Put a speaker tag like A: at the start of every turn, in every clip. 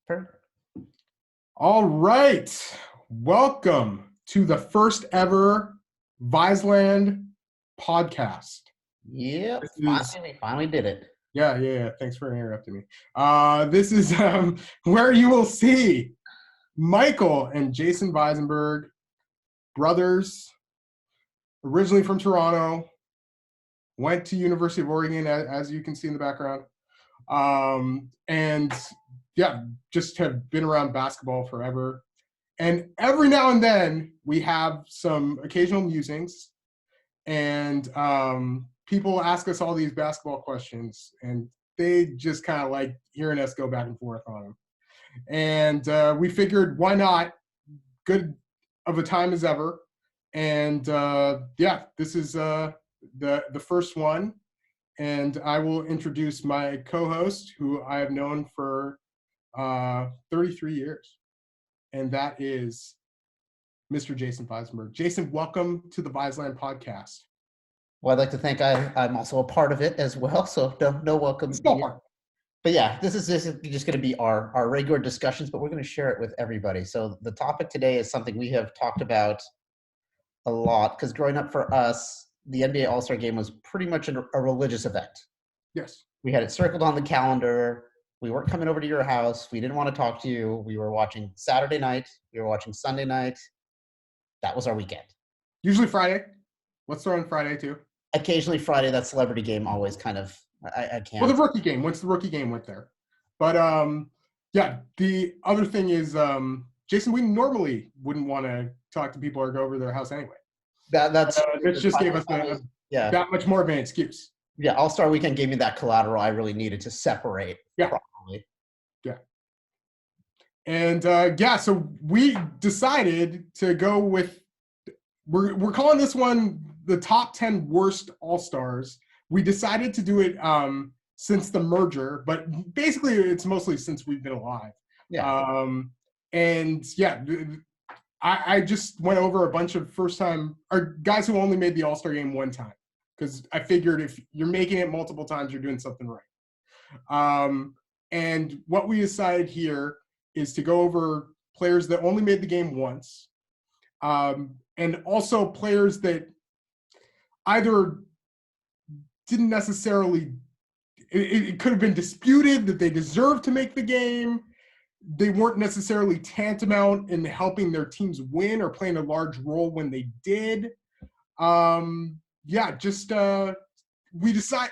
A: Perfect.
B: All right. Welcome to the first ever Viseland podcast.
A: Yep.
B: This is,
A: We finally did it.
B: yeah. Thanks for interrupting me. This is where you will see Michael and Jason Visenberg, brothers, originally from Toronto, went to University of Oregon, as you can see in the background. And yeah, just have been around basketball forever. And every now and then we have some occasional musings, and people ask us all these basketball questions, and they just kind of like hearing us go back and forth on them. And we figured, why not? Good of a time as ever. And yeah, this is the first one. And I will introduce my co-host, who I have known for 33 years. And that is Mr. Jason Visenberg. Jason, welcome to the Viseland podcast.
A: Well, I'd like to think I'm also a part of it as well, so no welcome. But yeah, this is just going to be our regular discussions, but we're going to share it with everybody. So the topic today is something we have talked about a lot, because growing up for us, the NBA All-Star Game was pretty much a religious event.
B: Yes.
A: We had it circled on the calendar. We weren't coming over to your house. We didn't want to talk to you. We were watching Saturday night. We were watching Sunday night. That was our weekend.
B: Usually Friday. Let's throw in Friday too.
A: Occasionally Friday. That celebrity game always kind of, I can't.
B: Well, the rookie game. Once the rookie game went there. But yeah, the other thing is, Jason, we normally wouldn't want to talk to people or go over to their house anyway. This just gave us that much more of an excuse.
A: Yeah, All-Star Weekend gave me that collateral I really needed to separate properly.
B: Yeah. And yeah, so we decided to go with, we're calling this one the top 10 worst All-Stars. We decided to do it since the merger, but basically it's mostly since we've been alive.
A: Yeah.
B: And yeah, I just went over a bunch of first-time, or guys who only made the All-Star game one time, because I figured if you're making it multiple times, you're doing something right. And what we decided here is to go over players that only made the game once, and also players that either didn't necessarily, it could have been disputed that they deserved to make the game. They weren't necessarily tantamount in helping their teams win or playing a large role when they did. Yeah, just we decide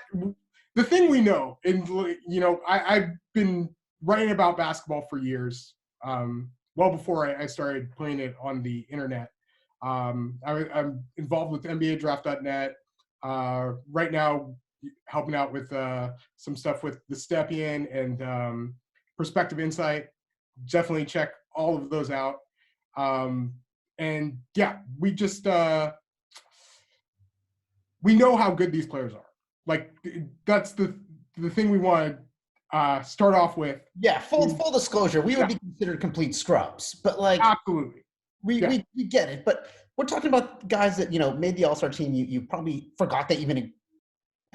B: the thing we know, and I've been writing about basketball for years, well before I started playing it on the internet. I'm involved with NBADraft.net. Right now, helping out with some stuff with the Stepien and Perspective Insight. Definitely check all of those out. And yeah, we just we know how good these players are. Like, that's the thing we want to start off with.
A: Yeah, full disclosure, we would be considered complete scrubs, but like
B: absolutely,
A: we get it. But we're talking about guys that made the All-Star team. You probably forgot they even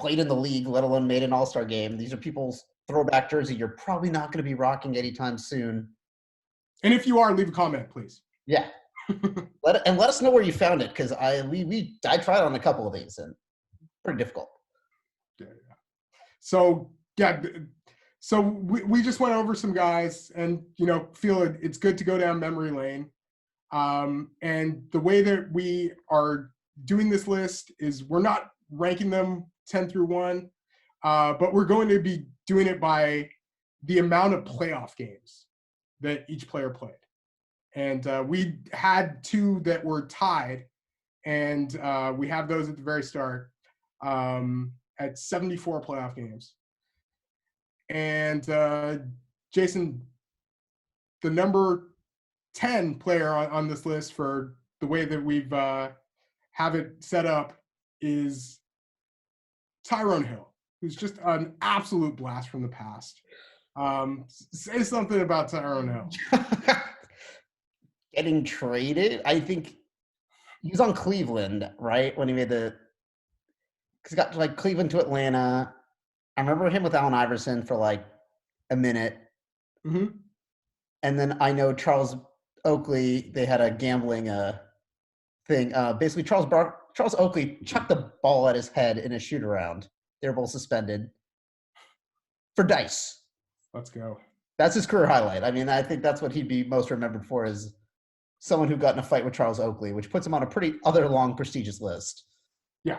A: played in the league, let alone made an All-Star game. These are people's throwback jersey you're probably not going to be rocking anytime soon.
B: And if you are, leave a comment, please.
A: Yeah. let us know where you found it, because I tried on a couple of these and pretty difficult.
B: Yeah. So yeah, so we just went over some guys, and feel it's good to go down memory lane. And the way that we are doing this list is we're not ranking them 10 through 1, but we're going to be doing it by the amount of playoff games that each player played. And we had 2 that were tied, and we have those at the very start at 74 playoff games. And Jason, the number 10 player on this list for the way that we've have it set up is Tyrone Hill, who's just an absolute blast from the past. Say something about Tyrone Hill.
A: Getting traded, I think he was on Cleveland, right? When he made because he got like Cleveland to Atlanta. I remember him with Allen Iverson for like a minute.
B: Mm-hmm.
A: And then I know Charles Oakley, they had a gambling thing. Basically, Charles Oakley chucked the ball at his head in a shoot around. They were both suspended for dice.
B: Let's go.
A: That's his career highlight. I mean, I think that's what he'd be most remembered for, is someone who got in a fight with Charles Oakley, which puts him on a pretty other long, prestigious list.
B: Yeah.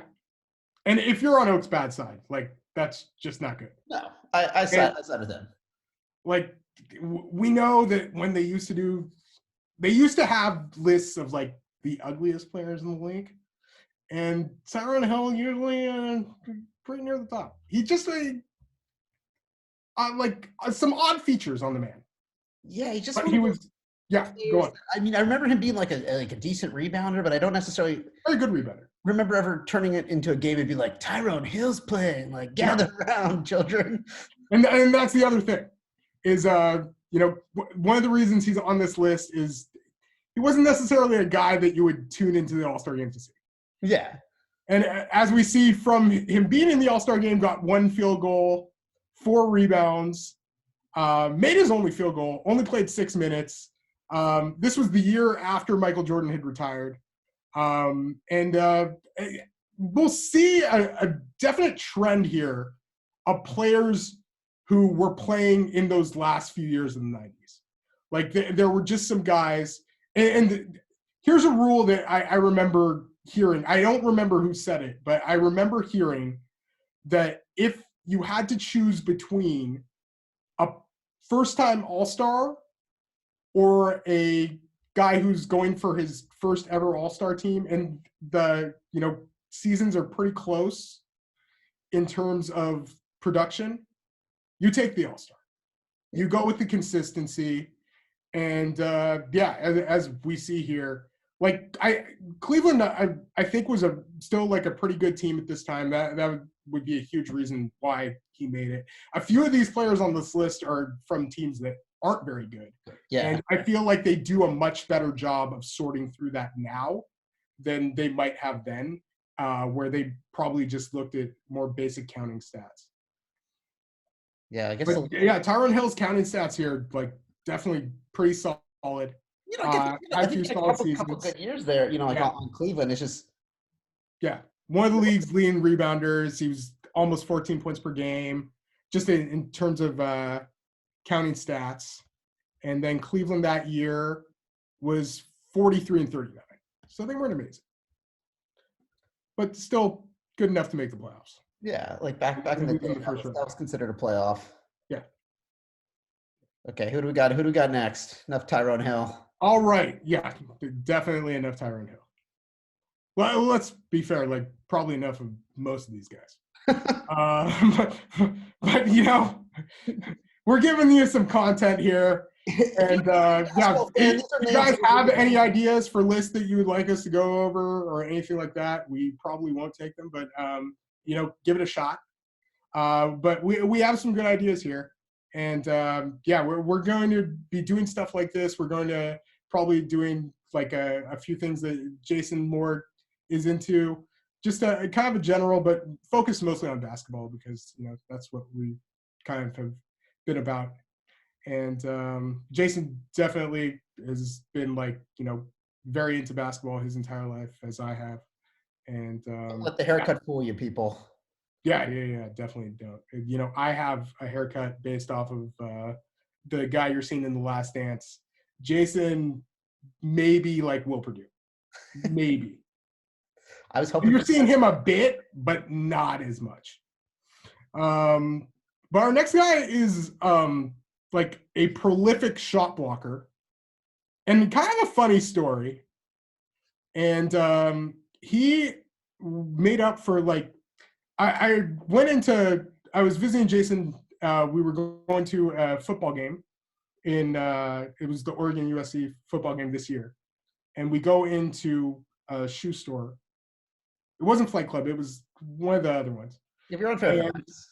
B: And if you're on Oak's bad side, like, that's just not good.
A: No, I side with them.
B: Like, we know that when they used to have lists of like the ugliest players in the league, and Tyrone Hill usually pretty near the top. He just some odd features on the man.
A: Yeah,
B: he was. Yeah, go on.
A: I mean, I remember him being like a decent rebounder, but I don't necessarily
B: very good rebounder.
A: Remember ever turning it into a game and be like, Tyrone Hill's playing, like, gather around, children.
B: And that's the other thing is, one of the reasons he's on this list is he wasn't necessarily a guy that you would tune into the All-Star game to see.
A: Yeah.
B: And as we see from him being in the All-Star game, got 1 field goal, 4 rebounds, made his only field goal, only played 6 minutes. This was the year after Michael Jordan had retired. We'll see a definite trend here of players who were playing in those last few years of the 90s. Like, there were just some guys, and here's a rule that I remember hearing. I don't remember who said it, but I remember hearing that if you had to choose between a first-time All-Star or a guy who's going for his first ever All-Star team, and the seasons are pretty close in terms of production, you take the All-Star. You go with the consistency, and as we see here, like Cleveland, I think was still like a pretty good team at this time. That would be a huge reason why he made it. A few of these players on this list are from teams that aren't very good.
A: Yeah.
B: And I feel like they do a much better job of sorting through that now than they might have then, where they probably just looked at more basic counting stats.
A: Yeah, I guess.
B: Tyrone Hill's counting stats here, like, definitely pretty solid.
A: I think a couple good years there, on Cleveland. It's just.
B: Yeah. One of the league's leading rebounders. He was almost 14 points per game, just in terms of counting stats. And then Cleveland that year was 43 and 39. So they weren't amazing, but still good enough to make the playoffs.
A: Yeah, like back in the day, that was considered a playoff.
B: Yeah.
A: Okay, who do we got next? Enough Tyrone Hill.
B: All right. Yeah, definitely enough Tyrone Hill. Well, let's be fair, like, probably enough of most of these guys. But we're giving you some content here. And if you guys have any ideas for lists that you would like us to go over or anything like that, we probably won't take them, but give it a shot. But we have some good ideas here. And we're going to be doing stuff like this. We're going to probably doing like a few things that Jason Moore is into, just a kind of a general, but focus mostly on basketball because that's what we kind of have been about. And Jason definitely has been very into basketball his entire life, as I have. And
A: don't let the haircut fool you, people.
B: Yeah, definitely don't. I have a haircut based off of the guy you're seeing in The Last Dance. Jason, maybe like Will Perdue. Maybe.
A: I was hoping
B: you're seeing him a bit, but not as much. But our next guy is like a prolific shot blocker, and kind of a funny story. And he made up for I was visiting Jason. We were going to a football game it was the Oregon USC football game this year. And we go into a shoe store. It wasn't Flight Club. It was one of the other ones.
A: If you're on Fairfax.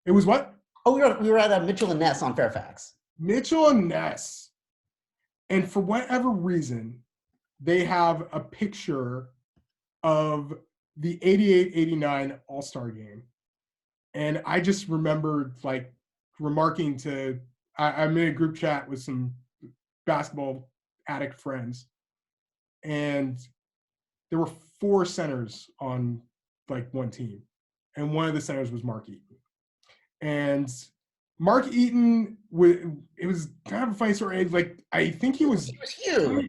B: It was what?
A: Oh, we were at Mitchell and Ness on Fairfax.
B: Mitchell and Ness. And for whatever reason, they have a picture of the 88-89 All-Star game. And I just remembered remarking to, I'm in a group chat with some basketball addict friends, and there were 4 centers on like one team, and one of the centers was Mark Eaton. And Mark Eaton, it was kind of a funny story. Like, I think he was
A: huge.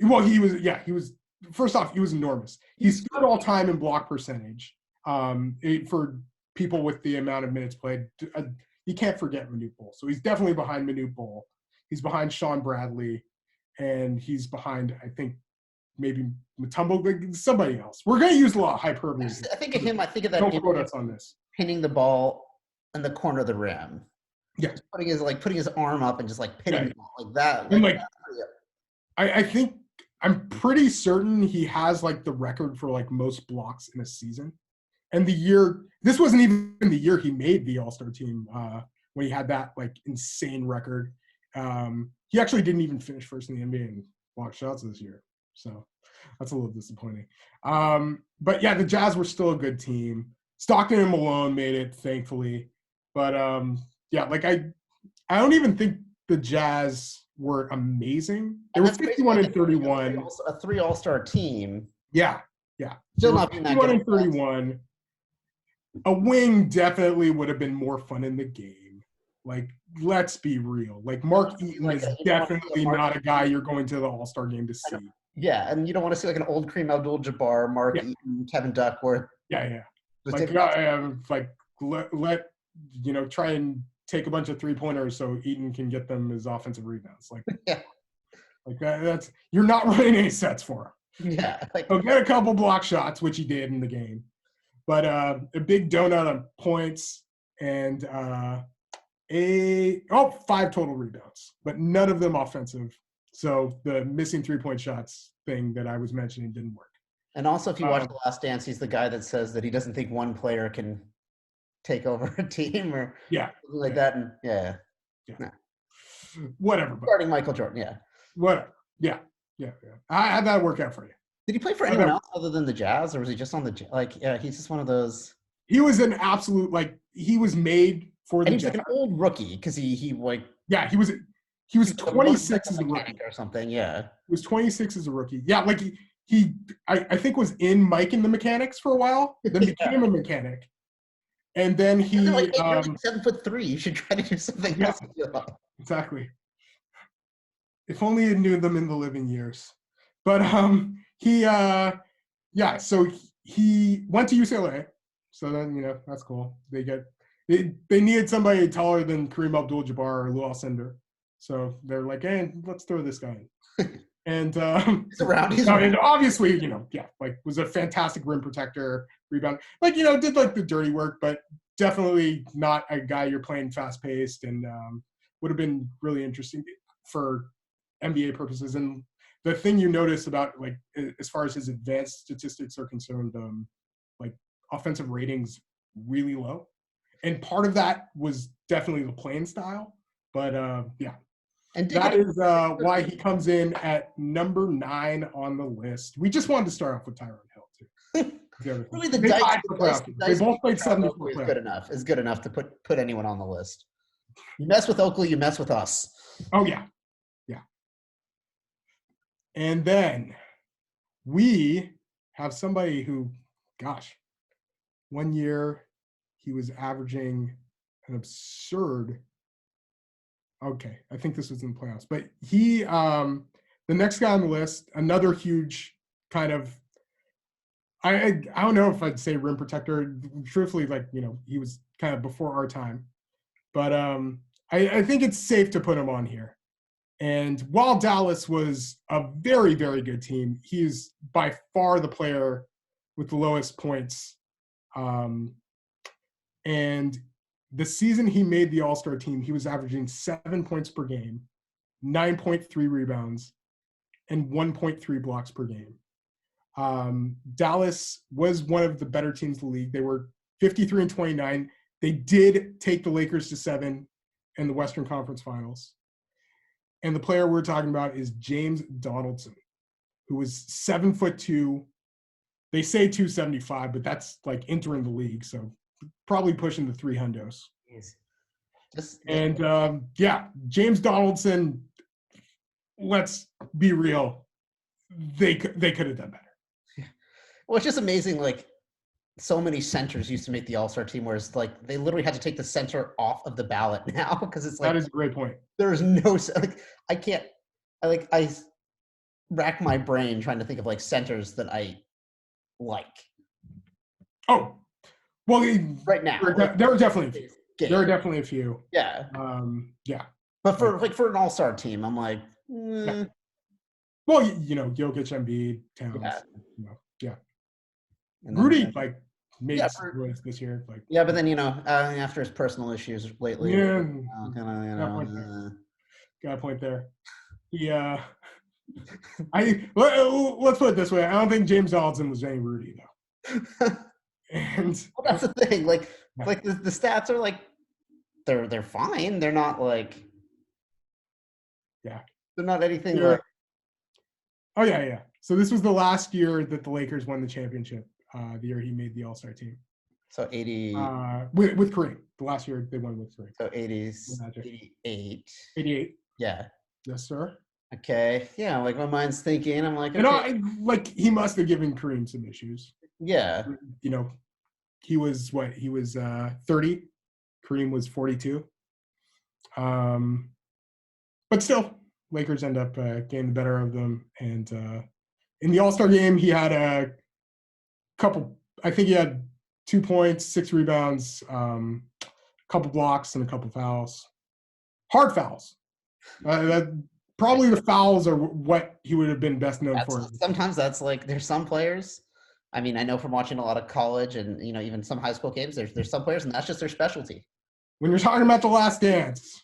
B: Well, he was. First off, he was enormous. He's third all time in block percentage. For people with the amount of minutes played, you can't forget Manute Bol. So he's definitely behind Manute Bol. He's behind Sean Bradley, and he's behind, I think, maybe Mutombo, somebody else. We're going to use a lot of hyperbole.
A: I think of him. I think of that.
B: Don't quote us on this.
A: Pinning the ball in the corner of the rim.
B: Yeah,
A: just putting his arm up and just like pinning the ball like that.
B: And I think I'm pretty certain he has like the record for like most blocks in a season. And this wasn't even the year he made the All-Star team, when he had that like insane record. He actually didn't even finish first in the NBA in block shots this year. So that's a little disappointing. But yeah, the Jazz were still a good team. Stockton and Malone made it, thankfully. But yeah, like I don't even think the Jazz were amazing. They were 51 and 31.
A: A 3 All-Star team.
B: Yeah.
A: Still not being that good.
B: 51 and 31. A wing definitely would have been more fun in the game. Like, let's be real. Like, Mark Eaton is definitely not a guy you're going to the All-Star game to see.
A: Yeah, and you don't want to see like an old Kareem Abdul-Jabbar, Mark Eaton, Kevin Duckworth.
B: Yeah. Like, let try and take a bunch of 3-pointers so Eaton can get them his offensive rebounds. Like,
A: yeah,
B: like that's you're not running any sets for him.
A: Yeah,
B: he'll get a couple block shots, which he did in the game, but a big donut on points and 5 total rebounds, but none of them offensive. So the missing 3-point shots thing that I was mentioning didn't work.
A: And also, if you watch The Last Dance, he's the guy that says that he doesn't think one player can take over a team or something like that. And
B: nah. Whatever.
A: Regarding Michael Jordan,
B: whatever. Yeah. How'd that work out for you?
A: Did he play for anyone else other than the Jazz, or was he just on the he's just one of those?
B: He was an absolute he was made for the Jazz.
A: He was like an old rookie because he
B: was 26 as a rookie
A: or something. Yeah,
B: he was 26 as a rookie. Yeah, like I think was in Mike and the Mechanics for a while, then became a mechanic. And then he
A: you're 7'3". You should try to do something else.
B: Exactly. If only you knew them in the living years. But so he went to UCLA. So then, that's cool. They needed somebody taller than Kareem Abdul-Jabbar or Lou Alcindor. So they're like, hey, let's throw this guy in. And
A: he's around.
B: And obviously, was a fantastic rim protector, rebound. Did the dirty work, but definitely not a guy you're playing fast paced, and would have been really interesting for NBA purposes. And the thing you notice about as far as his advanced statistics are concerned, offensive ratings really low, and part of that was definitely the playing style. But and that is why he comes in at number 9 on the list. We just wanted to start off with Tyronn Hill too.
A: Really,
B: they both played 74 playoffs.
A: Is good enough to put anyone on the list. You mess with Oakley, you mess with us.
B: Oh yeah. And then we have somebody who, one year he was averaging an absurd. Okay, I think this was in the playoffs, but he, the next guy on the list, another huge kind of, I don't know if I'd say rim protector. Truthfully, he was kind of before our time, but I think it's safe to put him on here. And while Dallas was a very, very good team, he's by far the player with the lowest points. And the season he made the All-Star team, he was averaging 7 points per game, 9.3 rebounds, and 1.3 blocks per game. Dallas was one of the better teams in the league. They were 53 and 29. They did take the Lakers to 7 in the Western Conference Finals. And the player we're talking about is James Donaldson, who was 7'2". They say 275, but that's entering the league, so probably pushing the 300s. And James Donaldson, let's be real, they could have done better.
A: Well, it's just amazing. Like, so many centers used to make the All-Star team, whereas like they literally had to take the center off of the ballot now because it's like
B: That is a great point.
A: there's no like I can't. I rack my brain trying to think of like centers that I like.
B: Oh, well,
A: right now,
B: there were definitely a few. There are definitely a few.
A: Yeah.
B: Yeah.
A: But for an all-star team, I'm like,
B: yeah. Well, Jokic, Embiid, Towns. Yeah. And Rudy made noise this year.
A: Yeah, but then after his personal issues lately,
B: got a point there. Yeah. Let's put it this way. I don't think James Donaldson was any Rudy though. And
A: that's the thing. Like the stats are like they're fine. They're not like they're not anything like.
B: Oh yeah. So this was the last year that the Lakers won the championship. The year he made the All-Star team.
A: So 80
B: with Kareem. The last year they won with Kareem.
A: So 80s 88.
B: 88.
A: Yeah.
B: Yes, sir.
A: Okay. Yeah, like my mind's thinking. I'm like,
B: okay. And he must have given Kareem some issues.
A: Yeah.
B: He was 30. Kareem was 42. But still, Lakers end up getting the better of them. And in the All-Star game, he had a couple. I think he had 2 points, 6 rebounds, a couple blocks, and a couple fouls. Hard fouls. Probably the fouls are what he would have been best known for.
A: Sometimes that's like there's some players. I mean, I know from watching a lot of college and even some high school games, there's some players and that's just their specialty.
B: When you're talking about The Last Dance,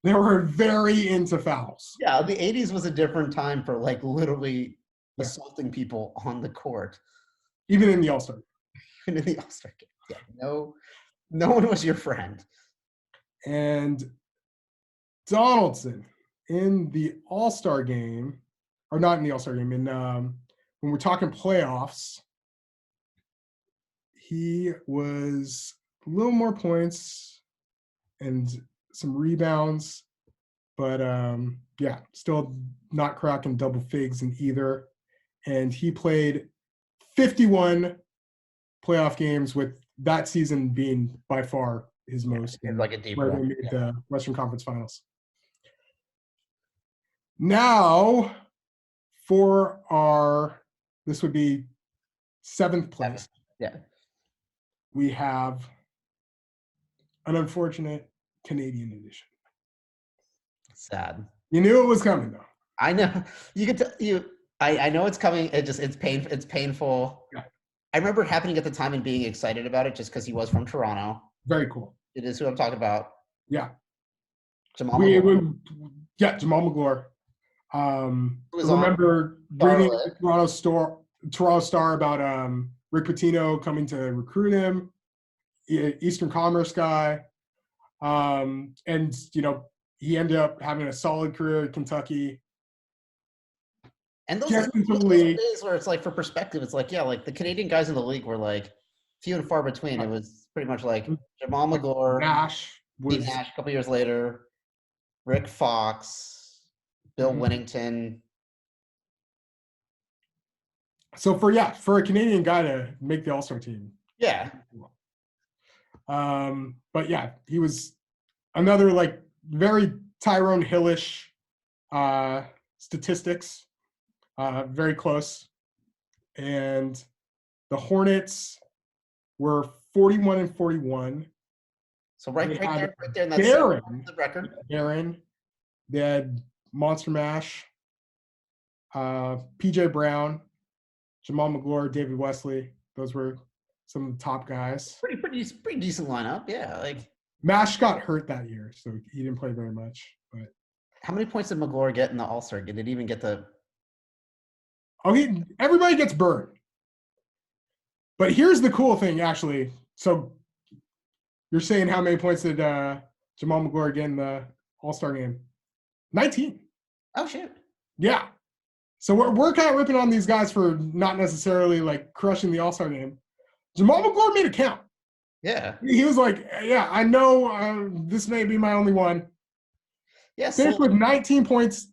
B: they were very into fouls.
A: Yeah, the 80s was a different time for literally assaulting people on the court.
B: Even in the All-Star.
A: Even in the All-Star game. Yeah, no one was your friend.
B: And Donaldson in the All-Star game, or not in the All-Star game, when we're talking playoffs, he was a little more points and some rebounds, but still not cracking double figs in either. And he played 51 playoff games, with that season being by far his most.
A: Like a deep
B: where they made the Western Conference Finals. Now, this would be 7th place.
A: Yeah.
B: We have an unfortunate Canadian edition.
A: Sad.
B: You knew it was coming, though.
A: I know. You could I know it's coming. It's painful.
B: Yeah.
A: I remember it happening at the time and being excited about it just because he was from Toronto.
B: Very cool.
A: It is who I'm talking about.
B: Yeah.
A: Jamal McGlure.
B: Jamal McGlure. I remember reading the Toronto Star about Rick Pitino coming to recruit him, Eastern Commerce guy. And, he ended up having a solid career at Kentucky.
A: And those days where it's like, for perspective, it's like, the Canadian guys in the league were like few and far between. It was pretty much like Jamal McGlure,
B: Nash
A: a couple years later, Rick Fox, Bill Winnington.
B: So for a Canadian guy to make the All-Star team.
A: Yeah.
B: But yeah, he was another very Tyrone Hillish statistics. Very close. And the Hornets were 41-41.
A: So right there in that the record.
B: Aaron. They had Monster Mash, PJ Brown, Jamal McGlure, David Wesley. Those were some of the top guys.
A: Pretty decent lineup, yeah.
B: Mash got hurt that year, so he didn't play very much. But
A: how many points did McGlure get in the All-Star? Did it even get the?
B: Everybody gets burned. But here's the cool thing, actually. So you're saying how many points did Jamal McGlure get in the All-Star game? 19.
A: Oh shit.
B: Yeah. So we're kind of ripping on these guys for not necessarily crushing the All-Star game. Jamal McGlure made it count.
A: Yeah.
B: He was like, yeah, I know this may be my only one.
A: Yeah.
B: Finished with 19 points,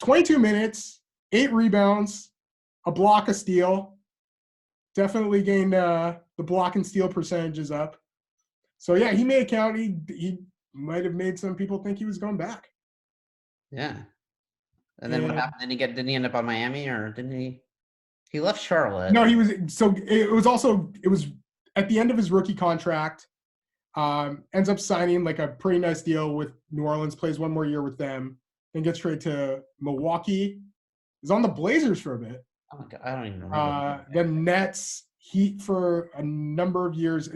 B: 22 minutes, 8 rebounds, a block, a steal. Definitely gained the block and steal percentages up. So yeah, he made it count. He might have made some people think he was going back.
A: Yeah. And then what happened? Didn't he end up on Miami, or didn't he? He left Charlotte.
B: No, he was. So it was at the end of his rookie contract. Ends up signing like a pretty nice deal with New Orleans. Plays one more year with them, then gets traded to Milwaukee. Is on the Blazers for a bit.
A: Oh my God, I don't even remember.
B: The Nets, Heat for a number of years.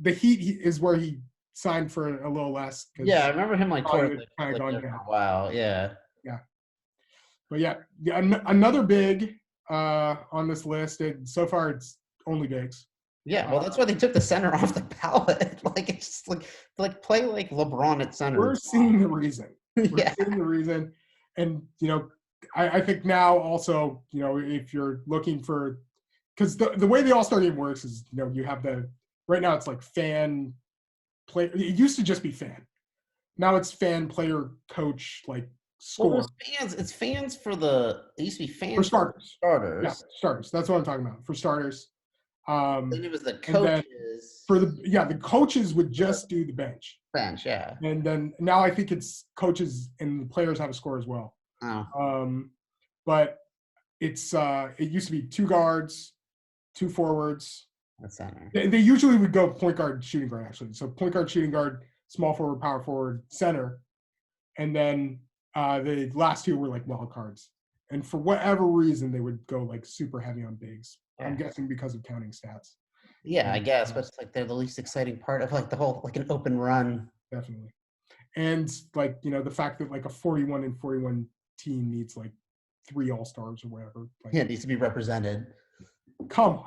B: The Heat is where he signed for a little less.
A: Yeah, I remember him like
B: kind
A: for
B: of gone
A: a while. Yeah.
B: Yeah. But yeah, another big on this list. So far, it's only bigs.
A: Yeah, well, that's why they took the center off the ballot. Like, it's just like play like LeBron at center.
B: We're seeing the reason.
A: Yeah.
B: We're seeing the reason. And, I think now also, if you're looking for – because the way the All-Star game works is, you have right now it's like fan, play. It used to just be fan. Now it's fan, player, coach, like score.
A: Well, it's fans for it used to be fans
B: for starters.
A: Starters.
B: Yeah, starters. That's what I'm talking about. For starters.
A: Then it was the coaches.
B: The coaches would just do the bench.
A: Bench, yeah.
B: And then now I think it's coaches and the players have a score as well.
A: Oh.
B: But it's it used to be 2 guards, 2 forwards.
A: The center.
B: They usually would go point guard, shooting guard actually. So point guard, shooting guard, small forward, power forward, center, and then the last 2 were like wild cards. And for whatever reason, they would go like super heavy on bigs. Yeah. I'm guessing because of counting stats.
A: Yeah, I guess, but it's like they're the least exciting part of like the whole like an open run.
B: Definitely. And like, the fact that like a 41-41 team needs like 3 all-stars or whatever. Like,
A: yeah, it needs to be represented.
B: Come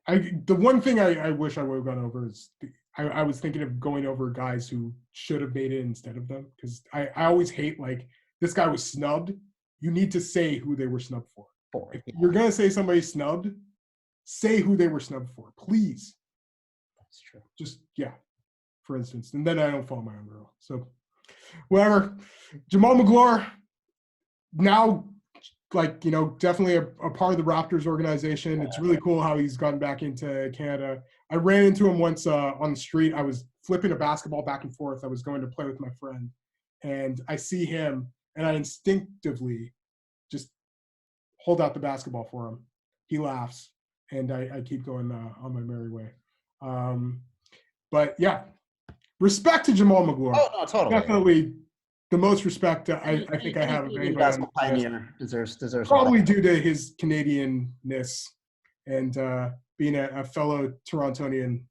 B: on. The one thing I wish I would have gone over is I was thinking of going over guys who should have made it instead of them, because I always hate like this guy was snubbed. You need to say who they were snubbed for. If you're going to say somebody snubbed, say who they were snubbed for, please.
A: That's true.
B: Just, for instance. And then I don't follow my own rule. So, whatever. Jamal McGlure, now, like, definitely a part of the Raptors organization. It's really cool how he's gotten back into Canada. I ran into him once on the street. I was flipping a basketball back and forth. I was going to play with my friend. And I see him, and I instinctively just hold out the basketball for him. He laughs, and I keep going on my merry way. But yeah, respect to Jamal McGlure.
A: Oh no, totally.
B: Definitely the most respect I think I have of anybody.
A: Basketball pioneer deserves
B: probably due to his Canadian-ness and being a fellow Torontonian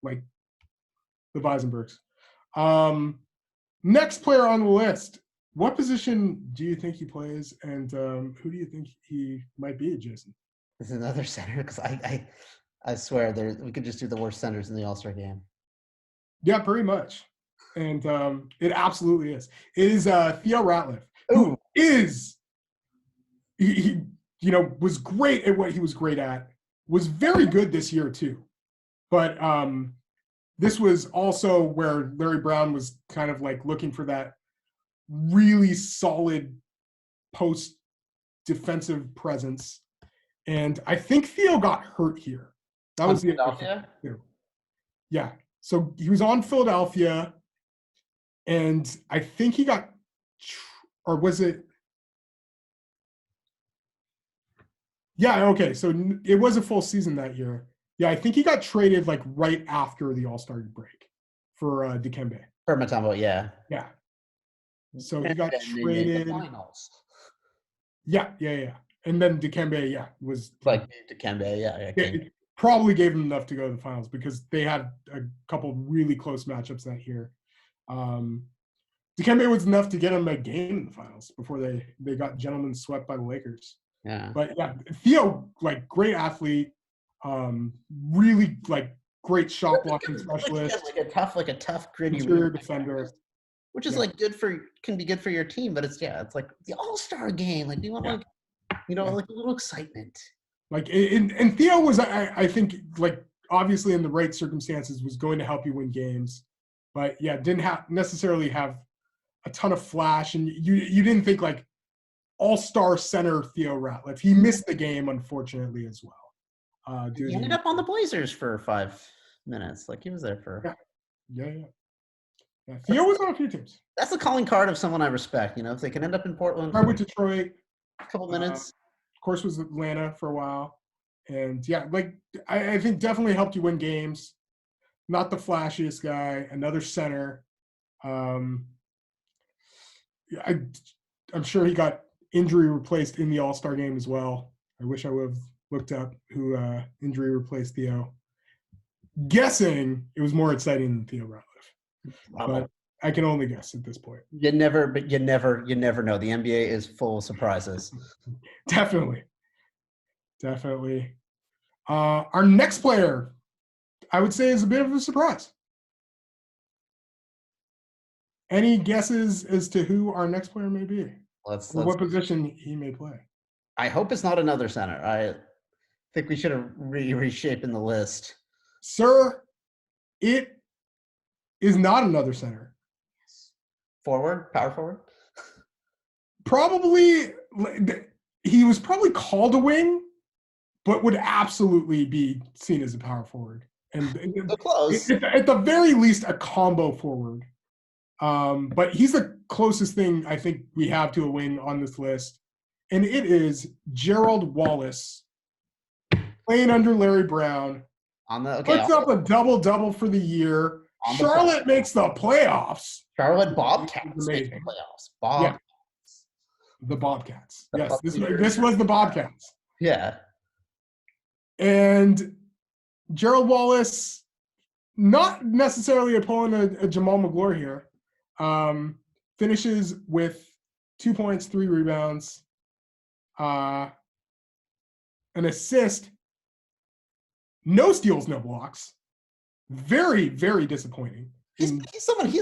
B: like the Visenbergs. Next player on the list. What position do you think he plays, and who do you think he might be, Jason?
A: This is another center, because I swear we could just do the worst centers in the All-Star game.
B: Yeah, pretty much. And it absolutely is. It is Theo Ratliff, who is he was great at what he was great at, was very good this year too. But this was also where Larry Brown was kind of like looking for that really solid post defensive presence. And I think Theo got hurt here. That was the Philadelphia? Yeah. So he was on Philadelphia, and I think he got, or was it? Yeah, okay. So it was a full season that year. Yeah, I think he got traded like right after the All-Star break for Dikembe.
A: For Mutombo, yeah.
B: Yeah. So he got traded. Yeah. And then Dikembe, was
A: like Dikembe, yeah.
B: It probably gave him enough to go to the finals because they had a couple really close matchups that year. Dikembe was enough to get him a game in the finals before they got gentlemen swept by the Lakers.
A: Yeah.
B: But yeah, Theo, like great athlete, really like great shot blocking specialist.
A: Like a tough, gritty
B: defender.
A: Which is like can be good for your team, but it's like the All-Star game. Like, do you want like a little excitement? Like,
B: and Theo was, I think, like obviously in the right circumstances was going to help you win games, but yeah, didn't necessarily have a ton of flash, and you didn't think like all-star center Theo Ratliff. He missed the game, unfortunately, as well.
A: He ended up on the Blazers for 5 minutes. Like he was there for.
B: Yeah. Theo was on a few teams.
A: That's the calling card of someone I respect. If they can end up in Portland.
B: I went to Detroit.
A: A couple minutes.
B: Of course, was Atlanta for a while, and like I think definitely helped you win games. Not the flashiest guy. Another center. I'm sure he got injury replaced in the All-Star game as well. I wish I would have looked up who injury replaced Theo. Guessing it was more exciting than Theo Ratliff, but I can only guess at this point.
A: You never know. The NBA is full of surprises.
B: Definitely. Our next player, I would say, is a bit of a surprise. Any guesses as to who our next player may be? What position he may play?
A: I hope it's not another center. I think we should have reshaping the list.
B: Sir, it is not another center.
A: Forward? Power forward?
B: Probably, he was probably called a wing, but would absolutely be seen as a power forward. And
A: close.
B: At the very least, a combo forward. But he's the closest thing I think we have to a wing on this list. And it is Gerald Wallace playing under Larry Brown. Puts up a double-double for the year. Charlotte makes the playoffs.
A: Charlotte Bobcats make the playoffs.
B: Yeah. The Bobcats. Yes, this was the Bobcats.
A: Yeah.
B: And Gerald Wallace, not necessarily opponent a Jamal McGlure here, finishes with 2 points, 3 rebounds, an assist, no steals, no blocks. Very, very disappointing.
A: He's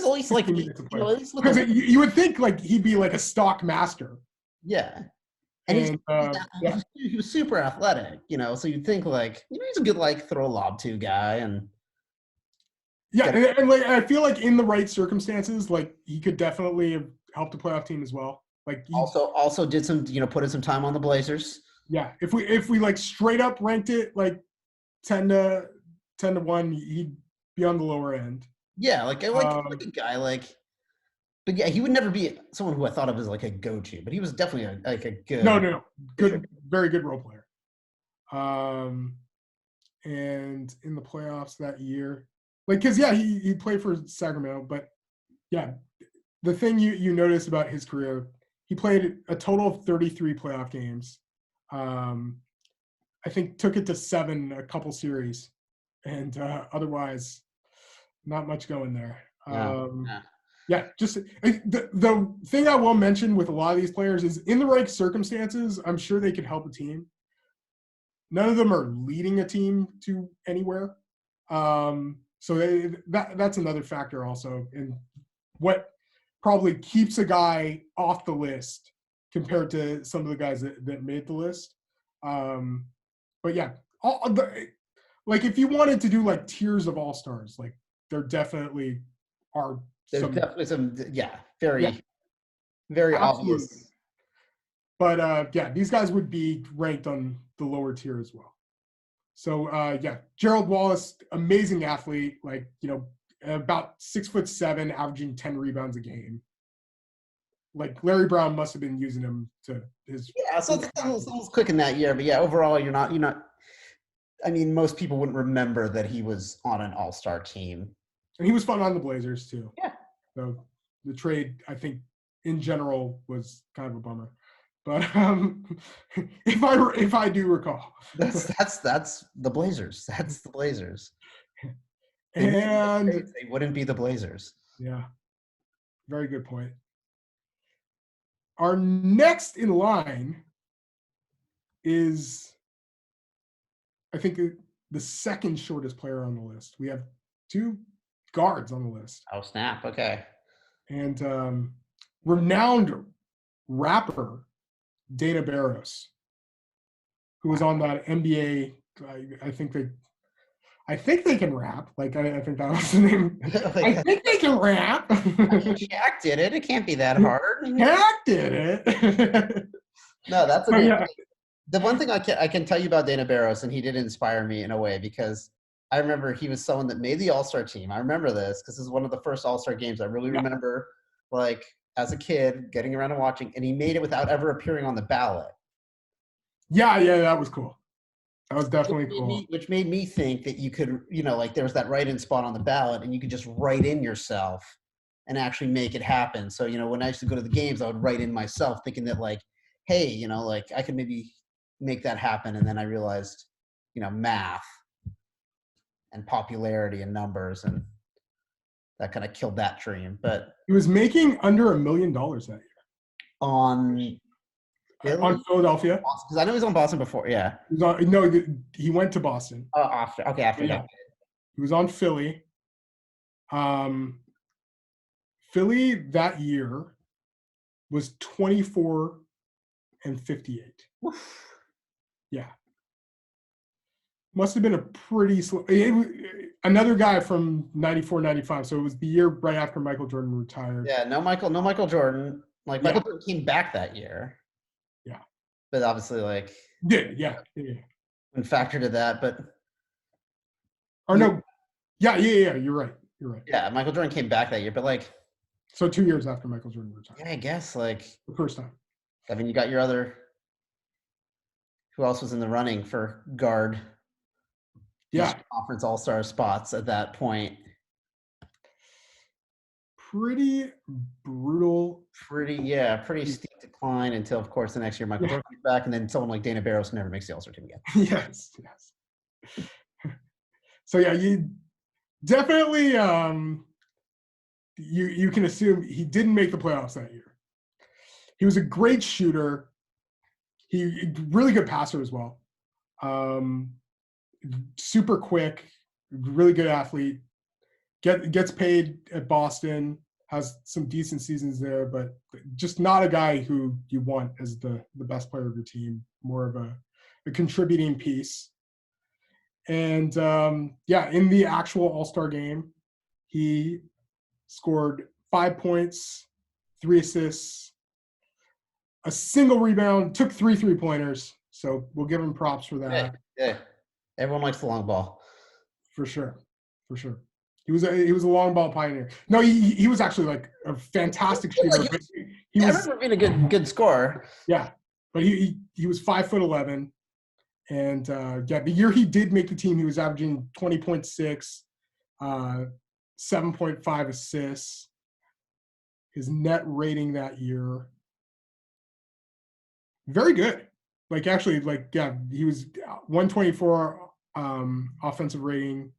A: always like
B: because you would think like he'd be like a stock master.
A: Yeah. And he was super athletic, so you'd think like, he's a good like throw lob to guy. And
B: and like I feel like in the right circumstances, like he could definitely have helped a playoff team as well. Like
A: also did some, put in some time on the Blazers.
B: Yeah. If we like straight up ranked it like 10 to 1, he'd be on the lower end.
A: Yeah, like a guy like, but yeah, he would never be someone who I thought of as like a go-to, but he was definitely a good.
B: Good, very good role player. And in the playoffs that year, like, cause he played for Sacramento, but yeah, the thing you notice about his career, he played a total of 33 playoff games. I think took it to 7 a couple series, and otherwise not much going there. Just the thing I will mention with a lot of these players is in the right circumstances, I'm sure they could help a team. None of them are leading a team to anywhere. So that's another factor also in what probably keeps a guy off the list compared to some of the guys that made the list. But yeah, like if you wanted to do like tiers of all-stars, like there definitely are
A: definitely some very obvious.
B: But these guys would be ranked on the lower tier as well. So Gerald Wallace, amazing athlete, like about 6'7", averaging 10 rebounds a game. Like Larry Brown must have been using him to his.
A: Yeah, so it was quick in that year, but yeah, overall you're not. I mean, most people wouldn't remember that he was on an all-star team.
B: And he was fun on the Blazers too.
A: Yeah.
B: So the trade, I think, in general, was kind of a bummer. But if I do recall,
A: that's the Blazers. That's the Blazers.
B: And
A: they wouldn't be the Blazers.
B: Yeah. Very good point. Our next in line is, I think, the second shortest player on the list. We have 2 guards on the list.
A: Oh, snap. Okay.
B: And renowned rapper Dana Barros, who was on that NBA, I think I think they can rap. Like I think that was the name.
A: Like,
B: I think they can rap.
A: I mean, Shaq did it. It can't be that hard.
B: Shaq did it.
A: No, that's a
B: But
A: good.
B: yeah,
A: The one thing I can tell you about Dana Barros, and he did inspire me in a way because I remember he was someone that made the All-Star team. I remember this because this is one of the first All-Star games I really
B: yeah,
A: remember, like as a kid, getting around and watching, and he made it without ever appearing on the ballot.
B: yeah, yeah. That was cool. That was
A: Which
B: definitely
A: made
B: cool.
A: me, which made me think that you could, like there was that write-in spot on the ballot, and you could just write in yourself and actually make it happen. So, when I used to go to the games, I would write in myself, thinking that like, hey, like I could maybe make that happen. And then I realized, math and popularity and numbers, and that kind of killed that dream. But
B: He was making under $1 million that year
A: on Philly,
B: on Philadelphia.
A: because I know he was on Boston before. Yeah.
B: He was on, no, he went to Boston.
A: Oh, after
B: Yeah,
A: that.
B: he was on Philly. Philly that year was 24 and 58. Yeah. Must have been a pretty slow. Another guy from 94, 95. So it was the year right after Michael Jordan retired.
A: Yeah, no Michael Jordan. Like Michael Jordan came back that year.
B: Yeah.
A: But obviously, like,
B: Yeah.
A: when factored to that, but
B: or no, yeah. You're right.
A: Yeah, Michael Jordan came back that year, but like,
B: so 2 years after Michael Jordan retired.
A: Yeah, I guess like
B: the first time.
A: I mean, you got your other. Who else was in the running for guard?
B: Yeah.
A: Conference All-Star spots at that point.
B: Pretty brutal.
A: Pretty steep decline until, of course, the next year Michael Jordan comes back, and then someone like Dana Barros never makes the All-Star team again.
B: Yes. So yeah, you definitely you can assume he didn't make the playoffs that year. He was a great shooter. He really good passer as well. Super quick, really good athlete. Gets paid at Boston, has some decent seasons there, but just not a guy who you want as the best player of your team. More of a contributing piece. And in the actual All-Star game, he scored 5 points, 3 assists, a single rebound, took 3 3-pointers. So we'll give him props for that.
A: Yeah. Everyone likes the long ball.
B: For sure. He was a long ball pioneer. No, he was actually like a fantastic shooter.
A: Like I remember being a good scorer.
B: Yeah, but he was 5'11", and the year he did make the team, he was averaging 20.6, 7.5 assists. His net rating that year, very good. Like actually, he was 124 offensive rating,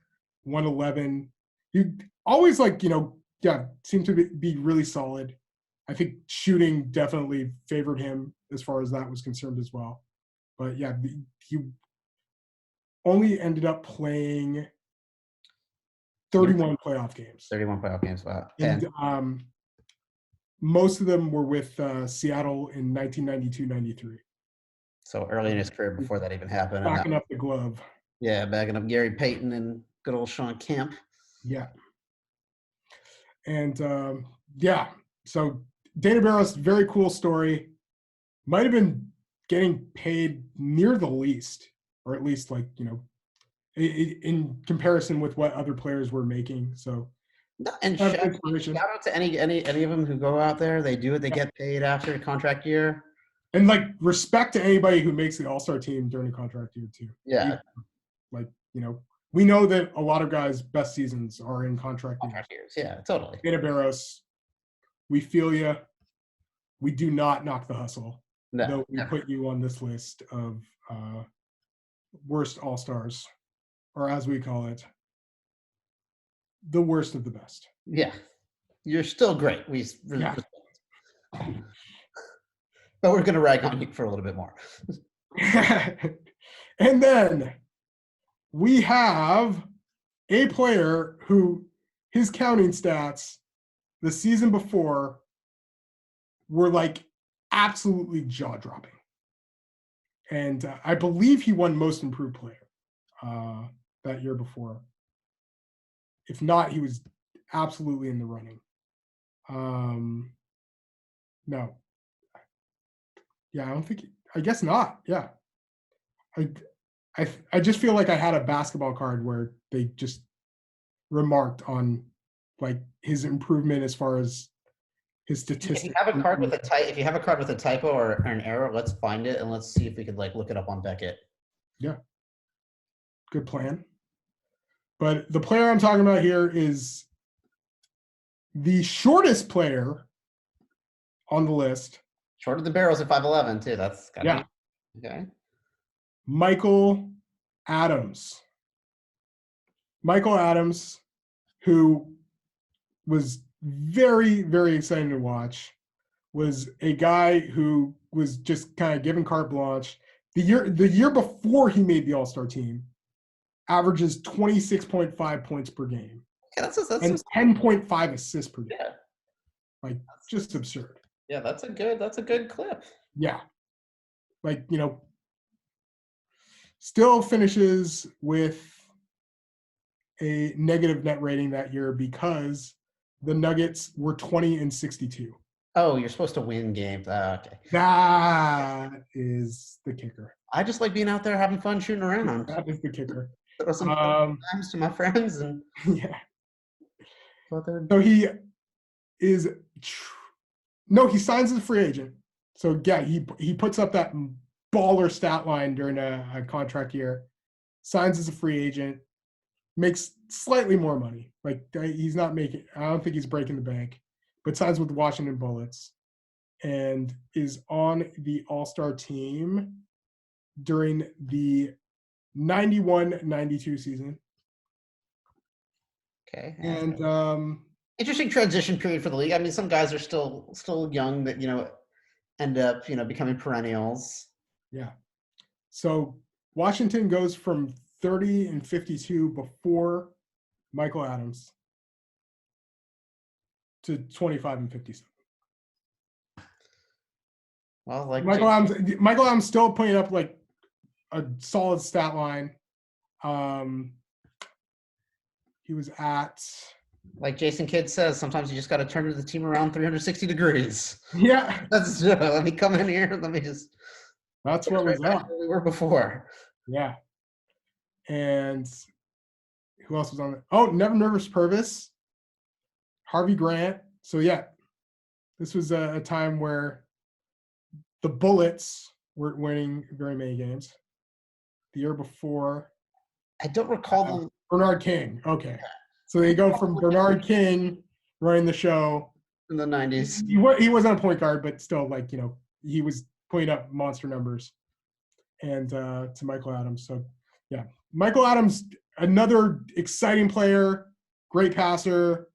B: 111. He always seemed to be really solid. I think shooting definitely favored him as far as that was concerned as well. But yeah, he only ended up playing 31 playoff games.
A: 31 playoff games, wow.
B: And most of them were with Seattle in 1992-93.
A: So early in his career, before that even happened.
B: Backing up the glove.
A: Yeah, backing up Gary Payton and good old Sean Kemp.
B: Yeah. And so Dana Barros, very cool story. Might have been getting paid near the least, or at least in comparison with what other players were making. So,
A: and shout out to any of them who go out there. They do it. They get paid after a contract year.
B: And respect to anybody who makes the All-Star team during a contract year too.
A: Yeah.
B: We know that a lot of guys' best seasons are in contract
A: years. Yeah, totally.
B: Dana Barros, we feel you. We do not knock the hustle.
A: No,
B: though we put you on this list of worst All-Stars, or as we call it, the worst of the best.
A: Yeah, you're still great. But we're going to rag on you for a little bit more.
B: And then we have a player who his counting stats the season before were absolutely jaw-dropping. And I believe he won most improved player that year before. If not, he was absolutely in the running. No. Yeah, I don't think. I guess not. Yeah. I just feel like I had a basketball card where they just remarked on like his improvement as far as his statistics.
A: If you have a card with a typo or an error, let's find it and let's see if we could like look it up on Beckett.
B: Yeah. Good plan. But the player I'm talking about here is the shortest player on the list.
A: Short of the barrels at 5'11" too. That's gotta be okay.
B: Michael Adams. Michael Adams, who was very, very exciting to watch, was a guy who was just kind of given carte blanche. The year before he made the All-Star team, averages 26.5 points per game.
A: Okay, that's
B: and 10.5 assists per game.
A: Yeah.
B: Like, just absurd.
A: Yeah, that's a good clip.
B: Yeah. Like, still finishes with a negative net rating that year because the Nuggets were 20-62.
A: Oh, you're supposed to win games. Okay.
B: That is the kicker.
A: I just like being out there having fun shooting around.
B: That is the kicker.
A: Throw some times to my friends and
B: yeah.
A: So
B: he is he signs as a free agent. So yeah, he puts up that baller stat line during a contract year, signs as a free agent, makes slightly more money. Like he's not making, I don't think he's breaking the bank, but signs with the Washington Bullets and is on the All-Star team during the 91-92 season.
A: Okay.
B: And
A: interesting transition period for the league. I mean, some guys are still young that, end up, becoming perennials.
B: Yeah. So Washington goes from 30-52 before Michael Adams to 25-57.
A: Well, like
B: Michael Adams still putting up like a solid stat line. He was at,
A: like Jason Kidd says, sometimes you just got to turn the team around 360 degrees.
B: Yeah.
A: That's let me come in here. Let me just.
B: That's what was up.
A: Where we were before.
B: Yeah. And who else was on it? Oh, Never Nervous Purvis, Harvey Grant. So yeah, this was a time where the Bullets weren't winning very many games. The year before,
A: I don't recall them.
B: Bernard King. Okay. So they go from Bernard King running the show
A: in the 90s.
B: He wasn't a point guard, but still, like, he was putting up monster numbers. And to Michael Adams. So, yeah. Michael Adams, another exciting player, great passer.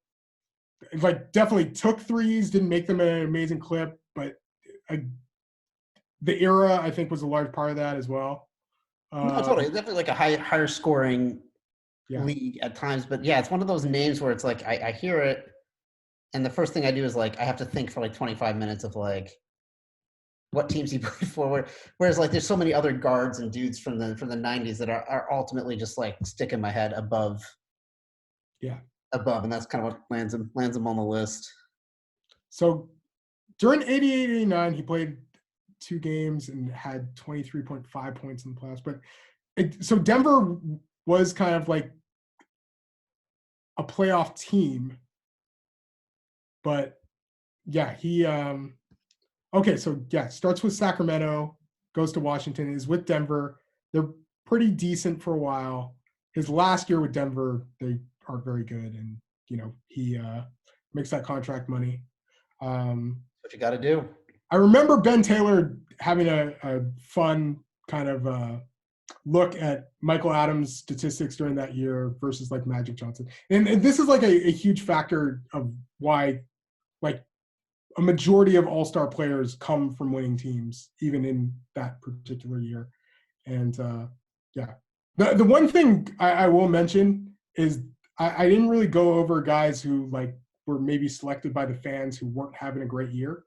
B: Like, definitely took threes, didn't make them an amazing clip, but the era, I think, was a large part of that as well.
A: No, totally. It's definitely like a higher scoring league at times. But yeah, it's one of those names where it's like I hear it, and the first thing I do is like I have to think for like 25 minutes of like what teams he played for. Whereas like there's so many other guards and dudes from the 90s that are ultimately just like stick in my head above.
B: Yeah.
A: Above, and that's kind of what lands him on the list.
B: So during 88-89, he played 2 games and had 23.5 points in the playoffs. But so Denver was kind of like a playoff team. But yeah, he okay, so yeah, starts with Sacramento, goes to Washington, is with Denver. They're pretty decent for a while. His last year with Denver, they aren't very good, and he makes that contract money.
A: What you got to do.
B: I remember Ben Taylor having a fun kind of look at Michael Adams' statistics during that year versus like Magic Johnson, and this is like a huge factor of why like a majority of all-star players come from winning teams, even in that particular year. And yeah, the one thing I will mention is I didn't really go over guys who like were maybe selected by the fans who weren't having a great year,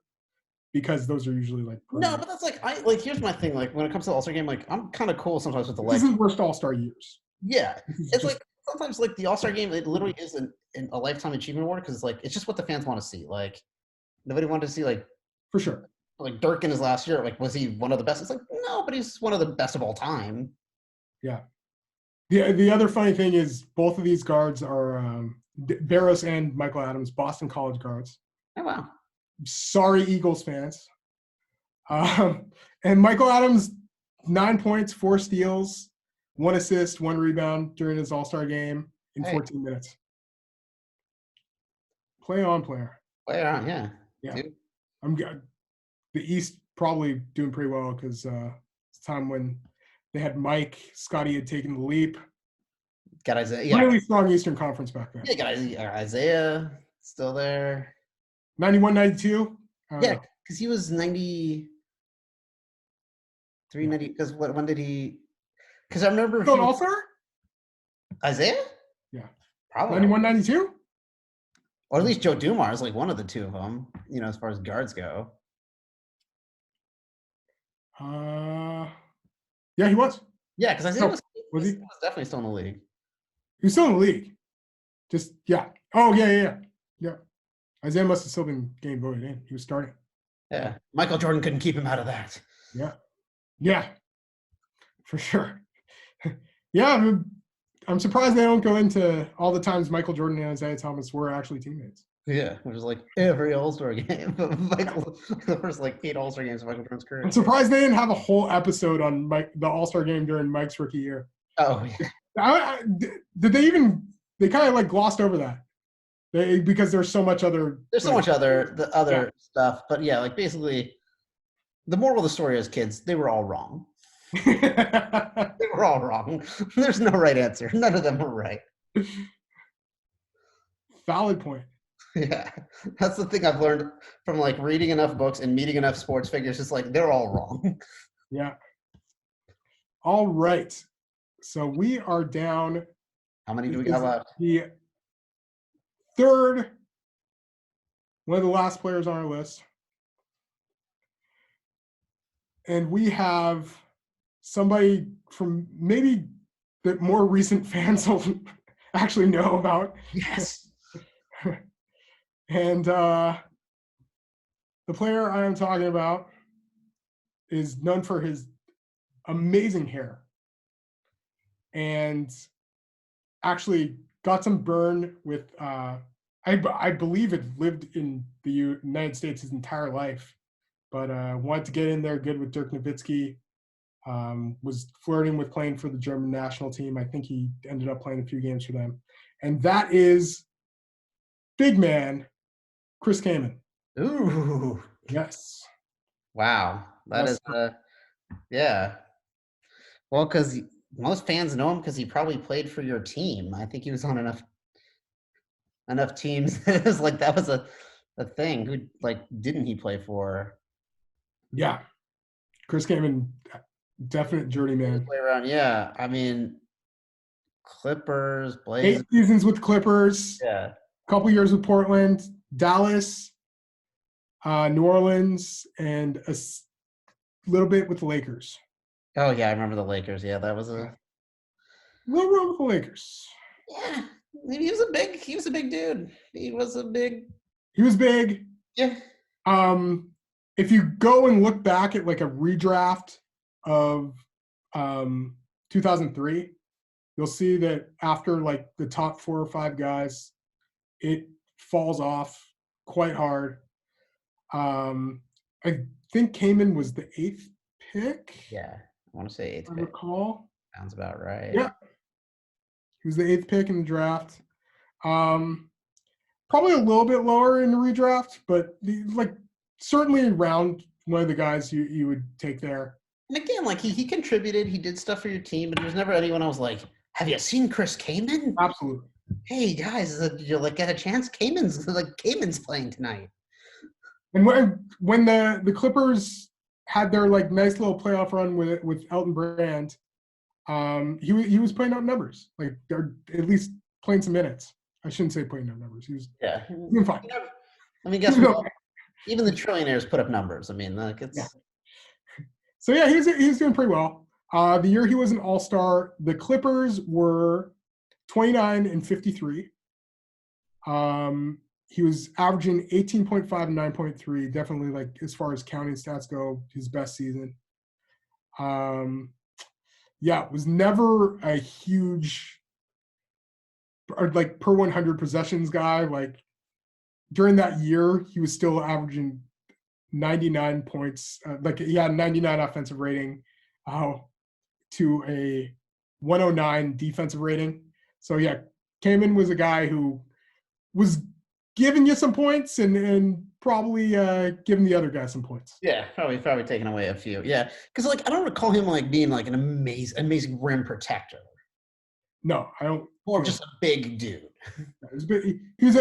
B: because those are usually like
A: no, but that's like here's my thing. Like when it comes to the All-Star game, like I'm kind of cool sometimes with the
B: This is worst All-Star years.
A: Yeah,
B: This is
A: it's
B: just
A: like sometimes like the All-Star game, it literally is a lifetime achievement award because it's just what the fans want to see. Like nobody wanted to see
B: for sure.
A: like Dirk in his last year. Like was he one of the best? It's like no, but he's one of the best of all time.
B: Yeah. The other funny thing is both of these guards are Barros and Michael Adams, Boston College guards.
A: Oh wow.
B: Sorry, Eagles fans. And Michael Adams, 9 points, 4 steals, 1 assist, 1 rebound during his All-Star game in
A: Hey,
B: 14 minutes. Play on, player.
A: player on, yeah.
B: Yeah,
A: Dude.
B: I'm good. The East probably doing pretty well because it's time when they had Mike, Scotty had taken the leap.
A: Got Isaiah. Yeah,
B: Really strong Eastern Conference back then.
A: yeah. Got Isaiah still there.
B: 91, 92.
A: Yeah, because he was 93,
B: Yeah.
A: 90. Because when did he? Because I remember
B: Still an All-Star?
A: Isaiah.
B: Yeah.
A: Probably.
B: 91, 92?
A: Or at least Joe Dumars is like one of the two of them. You know, as far as guards go.
B: Yeah, he was.
A: Yeah, because Isaiah
B: Was he?
A: was definitely still in the league.
B: He was still in the league. Just, yeah. Oh, yeah. Isaiah must have still been game voted in. He was starting.
A: Yeah, Michael Jordan couldn't keep him out of that.
B: Yeah, for sure. Yeah, I'm surprised they don't go into all the times Michael Jordan and Isaiah Thomas were actually teammates.
A: Yeah, which is like every All-Star game. Michael, the first like 8 All-Star games of Michael Jordan's career.
B: I'm surprised they didn't have a whole episode on the All-Star game during Mike's rookie year.
A: Oh, yeah.
B: Did they even? They kind of like glossed over that. Because there's so much other.
A: There's so much other stuff, but yeah, like basically, the moral of the story is, kids, they were all wrong. They were all wrong. There's no right answer. None of them were right.
B: Valid point.
A: Yeah, that's the thing I've learned from like reading enough books and meeting enough sports figures. It's like they're all wrong.
B: Yeah. All right. So we are down.
A: How many do we got left?
B: The third, one of the last players on our list. And we have somebody from maybe that more recent fans will actually know about.
A: Yes.
B: And the player I am talking about is known for his amazing hair and actually got some burn with I believe it lived in the United States his entire life, but wanted to get in there good with Dirk Nowitzki. Was flirting with playing for the German national team. I think he ended up playing a few games for them. And that is big man Chris Kaman.
A: Ooh.
B: Yes.
A: Wow. That is yeah. Well, because most fans know him because he probably played for your team. I think he was on enough teams. It was like that was a thing. Who like didn't he play for?
B: Yeah. Chris Kaman, definite journeyman.
A: Play around, yeah. I mean, Clippers, Blazers.
B: 8 seasons with Clippers.
A: Yeah.
B: A couple years with Portland, Dallas, New Orleans, and a little bit with the Lakers.
A: Oh yeah, I remember the Lakers. Yeah, that was a
B: little bit with the Lakers.
A: Yeah, he was a big dude. He was big.
B: Yeah. If you go and look back at like a redraft of 2003, you'll see that after like the top 4 or 5 guys, it falls off quite hard. I think Kaman was the 8th pick.
A: Yeah, I want to say 8th
B: I
A: pick.
B: recall.
A: Sounds about right.
B: Yeah. He was the 8th pick in the draft. Probably a little bit lower in the redraft, but certainly around one of the guys you would take there.
A: And again, like he contributed, he did stuff for your team, but there was never anyone I was like, have you seen Chris Kaman?
B: Absolutely.
A: Hey guys, did you like get a chance? Kaman's playing tonight.
B: And when the Clippers had their like nice little playoff run with Elton Brand, he was putting up numbers. Like they're at least playing some minutes. I shouldn't say putting up numbers. He was doing fine.
A: I mean, guess what? Even the trillionaires put up numbers. I mean, like it's.
B: Yeah. So yeah, he was doing pretty well. The year he was an All-Star, the Clippers were 29-53. He was averaging 18.5 and 9.3. Definitely, like, as far as counting stats go, his best season. Was never a huge, or like, per 100 possessions guy. Like, during that year, he was still averaging 99 points. Like, he had 99 offensive rating to a 109 defensive rating. So yeah, Kamen was a guy who was giving you some points and probably giving the other guy some points.
A: Yeah, probably taking away a few. Yeah, because like I don't recall him like being like an amazing rim protector.
B: No, I don't.
A: Or just a big dude.
B: He was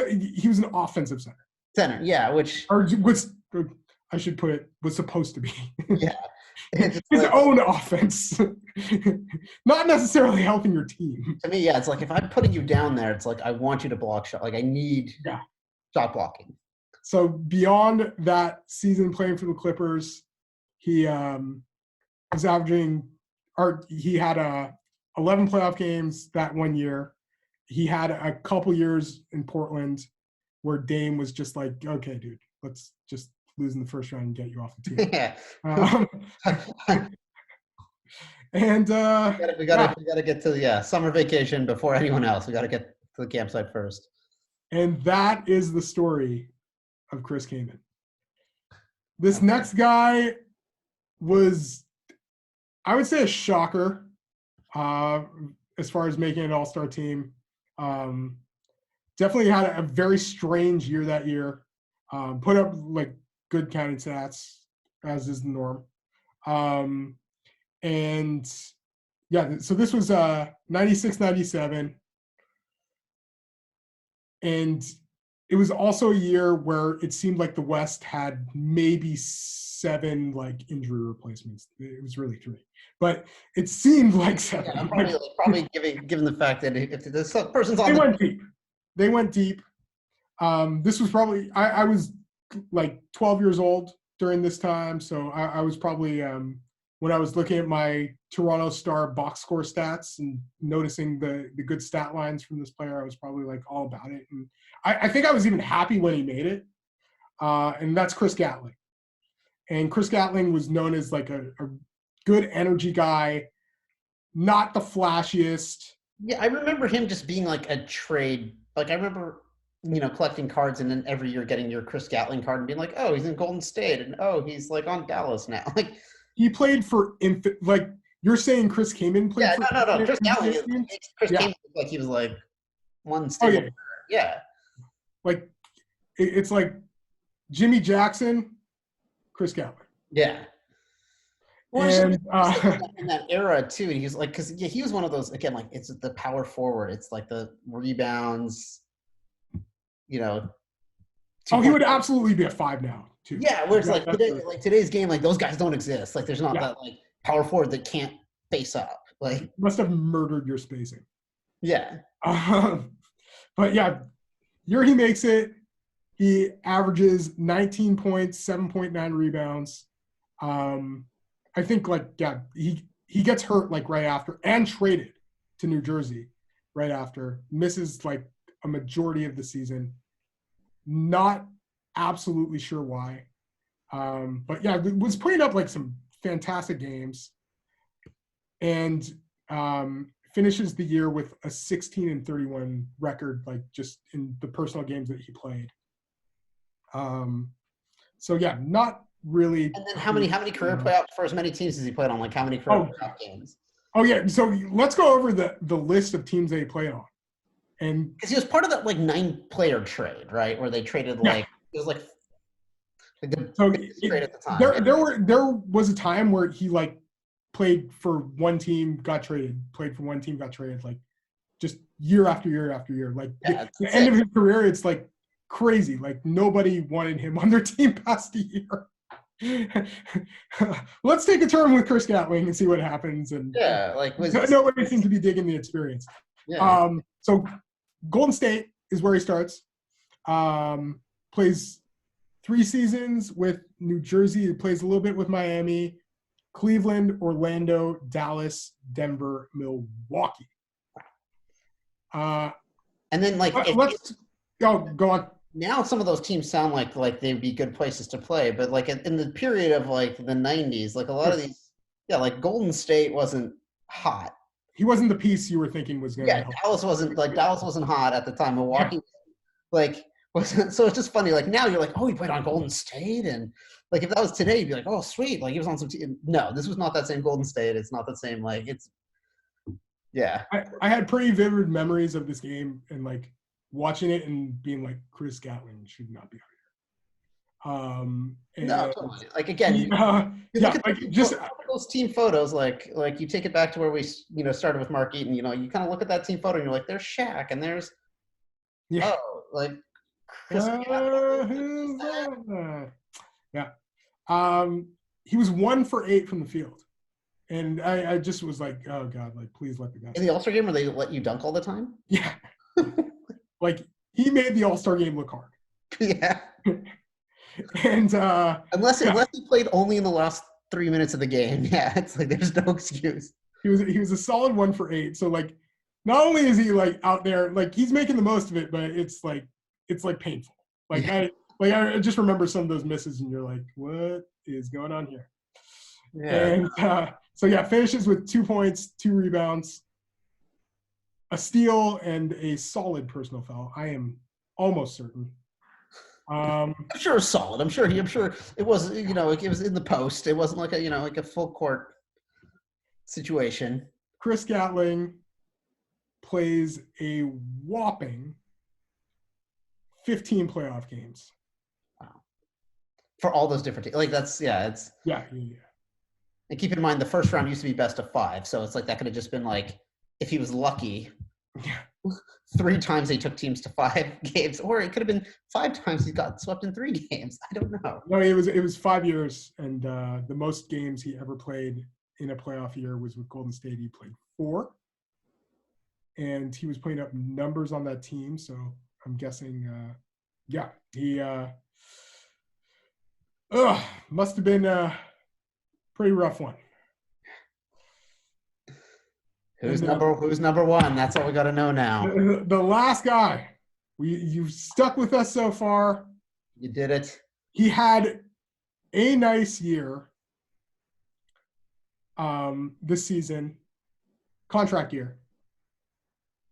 B: an offensive center.
A: Center, yeah, which
B: or was, I should put it, was supposed to be.
A: Yeah.
B: His own offense, not necessarily helping your team.
A: To me, yeah, it's like if I'm putting you down there, it's like I want you to block shot. Like I need shot blocking.
B: So beyond that season playing for the Clippers, he was averaging, or he had 11 playoff games that one year. He had a couple years in Portland where Dame was just like, okay, dude, let's just lose in the first round and get you off the team.
A: Yeah.
B: And
A: we gotta get to the summer vacation before anyone else. We gotta get to the campsite first.
B: And that is the story of Chris Kaman. This next guy was, I would say, a shocker as far as making an all-star team. Definitely had a very strange year that year. Put up like good counting stats, as is the norm. And yeah, so this was 96-97. And it was also a year where it seemed like the West had maybe 7 like injury replacements. It was really 3, but it seemed like 7.
A: Yeah, probably given the fact that if this person's on,
B: they went deep. This was probably I was like 12 years old during this time, so I was probably when I was looking at my Toronto Star box score stats and noticing the good stat lines from this player, I was probably like all about it. And I think I was even happy when he made it. And that's Chris Gatling. And Chris Gatling was known as like a good energy guy, not the flashiest.
A: Yeah, I remember him just being like a trade. Like I remember, collecting cards and then every year getting your Chris Gatling card and being like, oh, he's in Golden State, and oh, he's like on Dallas now. Like
B: he played for like you're saying Chris Kaman played for.
A: No. Chris Gatling Kaman like he was like one stable. Yeah.
B: Like it's like Jimmy Jackson, Chris Gatling.
A: Yeah. Well,
B: and
A: in that era too, he's like, because he was one of those, again, like it's the power forward. It's like the rebounds,
B: he would absolutely be a 5 now too.
A: Yeah, where it's like today's game, like those guys don't exist. Like there's not that like power forward that can't face up. Like
B: must have murdered your spacing.
A: Yeah.
B: But yeah, year he makes it, he averages 19 points, 7.9 rebounds. I think he gets hurt like right after and traded to New Jersey right after. Misses like a majority of the season. Not absolutely sure why. But yeah, was putting up like some fantastic games and finishes the year with a 16-31 record, like just in the personal games that he played. So yeah, not really.
A: And then how many career playoffs for as many teams as he played on? Like how many career playoff games?
B: Oh yeah, so let's go over the list of teams that he played on. And
A: because he was part of that like 9-player trade, right? Where they traded it was like trade at the time.
B: There was a time where he like played for one team, got traded, like just year after year after year. Like the end of his career, it's like crazy. Like nobody wanted him on their team past a year. Let's take a turn with Chris Gatling and see what happens. And nobody seems to be digging the experience. Yeah. So Golden State is where he starts. Plays 3 seasons with New Jersey. He plays a little bit with Miami. Cleveland, Orlando, Dallas, Denver, Milwaukee.
A: And then
B: go on.
A: Now some of those teams sound like they'd be good places to play, but like in the period of like the 90s, like a lot of these, like Golden State wasn't hot.
B: He wasn't the piece you were thinking was going to help.
A: Dallas wasn't hot at the time. Milwaukee wasn't. So it's just funny. Like now you're like, oh, he played on Golden State, and like if that was today, you'd be like, oh, sweet, like he was on some team. No, this was not that same Golden State. It's not the same. Like it's, yeah.
B: I had pretty vivid memories of this game and like watching it and being like, Chris Gatling should not be out here.
A: No, totally. Like again, those team photos. Like you take it back to where we started with Mark Eaton. You kind of look at that team photo and you're like, there's Shaq and there's like Chris.
B: He was 1 for 8 from the field, and I just was like, oh god, like please let the guy.
A: In the All-Star game, where they let you dunk all the time.
B: Yeah, like he made the All-Star game look hard.
A: Yeah.
B: And
A: unless he played only in the last 3 minutes of the game, it's like there's no excuse.
B: He was a solid 1 for 8. So like, not only is he like out there, like he's making the most of it, but it's like painful. Like I just remember some of those misses, and you're like, what is going on here?
A: Yeah.
B: And finishes with 2 points, 2 rebounds, a steal, and a solid personal foul. I am almost certain.
A: I'm sure it was solid. I'm sure it was, it was in the post. It wasn't like a full court situation.
B: Chris Gatling plays a whopping 15 playoff games.
A: Wow. For all those different teams. Like that's, it's.
B: Yeah.
A: And keep in mind, the first round used to be best of 5. So it's like that could have just been like, if he was lucky.
B: Yeah.
A: 3 times they took teams to 5 games, or it could have been 5 times he got swept in 3 games. I don't know.
B: No, it was 5 years, and the most games he ever played in a playoff year was with Golden State. He played 4, and he was putting up numbers on that team. So I'm guessing, he must have been a pretty rough one.
A: Who's number 1? That's all we got to know now.
B: The last guy. You've stuck with us so far.
A: You did it.
B: He had a nice year this season, contract year.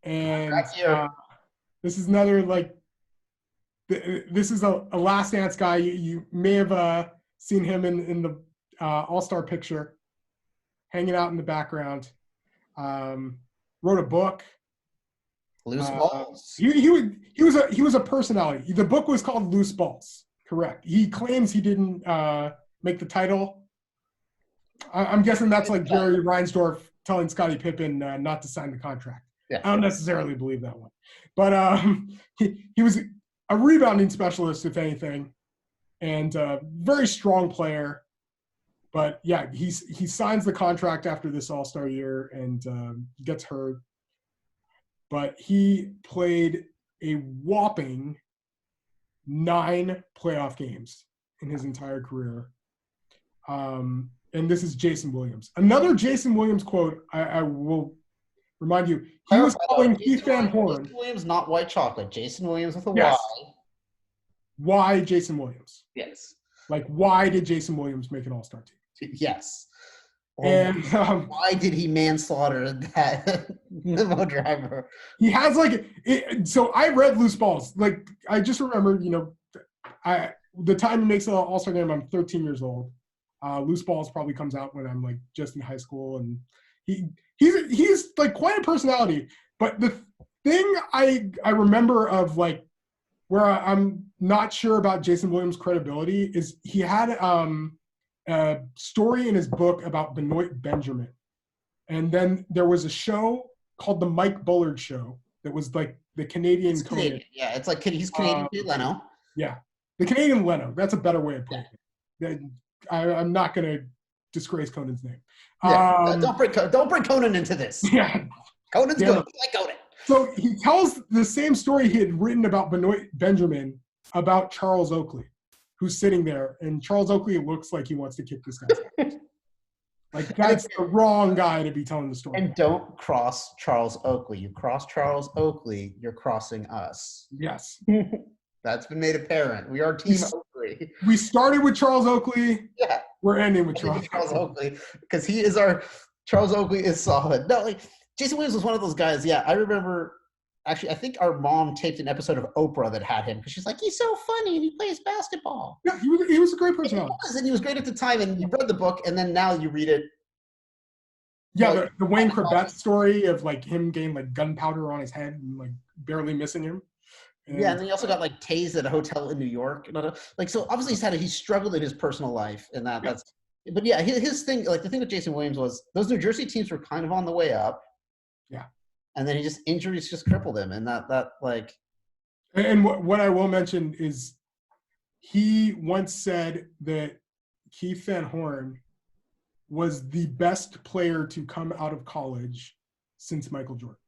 B: And this is another this is a Last Dance guy. You may have seen him in the All-Star picture, hanging out in the background. Wrote a book.
A: Loose Balls.
B: He was a personality. The book was called Loose Balls. Correct. He claims he didn't make the title. I'm guessing that's like Jerry Reinsdorf telling Scottie Pippen not to sign the contract.
A: Yeah.
B: I don't necessarily believe that one, but he was a rebounding specialist, if anything, and very strong player. But yeah, he signs the contract after this All-Star year and gets hurt. But he played a whopping 9 playoff games in his entire career. And this is Jason Williams. Another Jason Williams quote, I will remind you. He was calling Keith Van Horn.
A: Jason Williams, not white chocolate. Jason Williams with a
B: yes.
A: Y.
B: Why Jason Williams?
A: Yes.
B: Like, why did Jason Williams make an All-Star team?
A: Yes.
B: And
A: why did he manslaughter that limo driver?
B: He has so I read Loose Balls. Like, I just remember, the time he makes an All-Star game, I'm 13 years old. Loose Balls probably comes out when I'm like just in high school, and he's like quite a personality. But the thing I remember of like where I'm not sure about Jason Williams' credibility is he had a story in his book about Benoit Benjamin. And then there was a show called The Mike Bullard Show that was like the Canadian Conan.
A: Yeah, it's like he's Canadian Leno.
B: Yeah, the Canadian Leno. That's a better way of putting it. I'm not going to disgrace Conan's name.
A: Yeah, don't bring Conan into this.
B: Yeah.
A: Conan's good. I like Conan.
B: So he tells the same story he had written about Benoit Benjamin about Charles Oakley, who's sitting there, and Charles Oakley looks like he wants to kick this guy's ass. Like, that's the wrong guy to be telling the story.
A: And don't cross Charles Oakley. You cross Charles Oakley, you're crossing us.
B: Yes.
A: That's been made apparent. We are Team Oakley.
B: We started with Charles Oakley.
A: Yeah.
B: We're ending with Charles
A: Oakley because he is our Charles Oakley is solid. No, like Jason Williams was one of those guys. Yeah, I remember. Actually, I think our mom taped an episode of Oprah that had him because she's like, he's so funny and he plays basketball.
B: Yeah, he was a great personality.
A: And he was great at the time. And you read the book, and then now you read it.
B: Yeah, like, the Wayne Corbett story of like him getting like gunpowder on his head and like barely missing him.
A: And and then he also got like tased at a hotel in New York. Like, so obviously he struggled in his personal life, and that's. But yeah, his thing, like the thing with Jason Williams was those New Jersey teams were kind of on the way up.
B: Yeah.
A: And then injuries just crippled him, and that like.
B: And what I will mention is, he once said that Keith Van Horn was the best player to come out of college since Michael Jordan.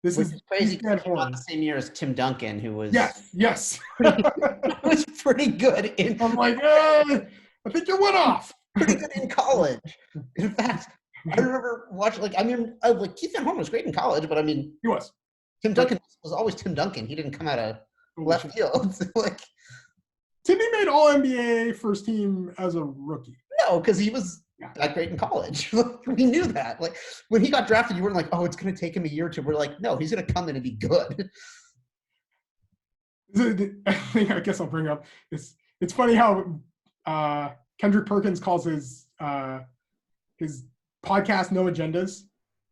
B: This is
A: crazy. Not the same year as Tim Duncan, who was
B: yes
A: was pretty good in.
B: I'm like, I think you went off.
A: Pretty good in college. In fact, I remember watching. Like Keith Van Horn was great in college, but I mean,
B: he was.
A: Tim Duncan was always Tim Duncan. He didn't come out of left field. Like
B: Timmy made All NBA first team as a rookie.
A: No, because he was that great in college. We knew that. Like when he got drafted, you weren't like, oh, it's going to take him a year or two. We're like, no, he's going to come in and be good.
B: I guess I'll bring up it's funny how Kendrick Perkins calls his podcast No Agendas,